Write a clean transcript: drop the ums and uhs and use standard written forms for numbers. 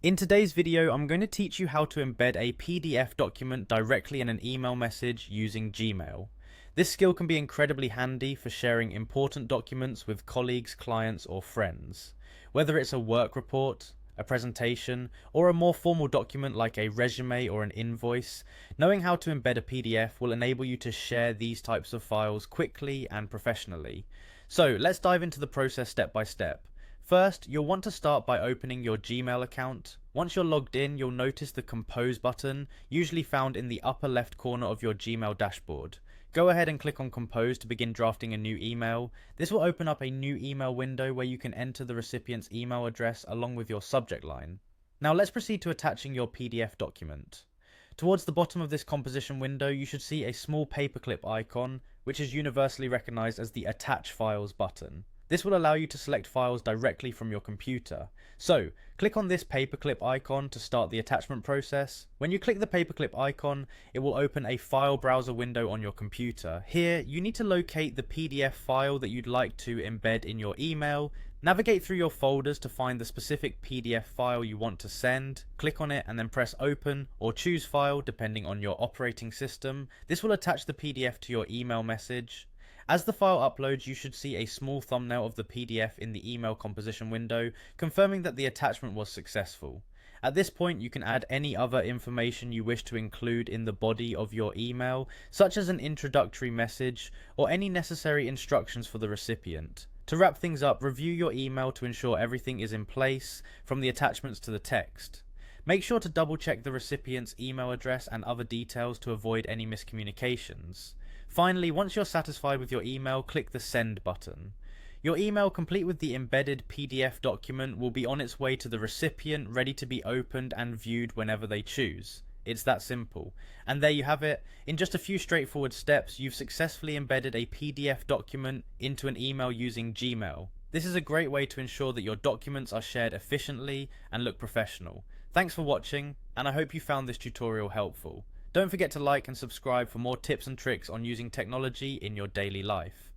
In today's video, I'm going to teach you how to embed a PDF document directly in an email message using Gmail. This skill can be incredibly handy for sharing important documents with colleagues, clients, or friends. Whether it's a work report, a presentation, or a more formal document like a resume or an invoice, knowing how to embed a PDF will enable you to share these types of files quickly and professionally. So let's dive into the process step by step. First, you'll want to start by opening your Gmail account. Once you're logged in, you'll notice the Compose button, usually found in the upper left corner of your Gmail dashboard. Go ahead and click on Compose to begin drafting a new email. This will open up a new email window where you can enter the recipient's email address along with your subject line. Now let's proceed to attaching your PDF document. Towards the bottom of this composition window, you should see a small paperclip icon, which is universally recognized as the Attach Files button. This will allow you to select files directly from your computer. So, click on this paperclip icon to start the attachment process. When you click the paperclip icon, it will open a file browser window on your computer. Here, you need to locate the PDF file that you'd like to embed in your email. Navigate through your folders to find the specific PDF file you want to send. Click on it and then press open or choose file depending on your operating system. This will attach the PDF to your email message. As the file uploads, you should see a small thumbnail of the PDF in the email composition window, confirming that the attachment was successful. At this point, you can add any other information you wish to include in the body of your email, such as an introductory message or any necessary instructions for the recipient. To wrap things up, review your email to ensure everything is in place, from the attachments to the text. Make sure to double check the recipient's email address and other details to avoid any miscommunications. Finally, once you're satisfied with your email, click the Send button. Your email, complete with the embedded PDF document, will be on its way to the recipient, ready to be opened and viewed whenever they choose. It's that simple. And there you have it. In just a few straightforward steps, you've successfully embedded a PDF document into an email using Gmail. This is a great way to ensure that your documents are shared efficiently and look professional. Thanks for watching, and I hope you found this tutorial helpful. Don't forget to like and subscribe for more tips and tricks on using technology in your daily life.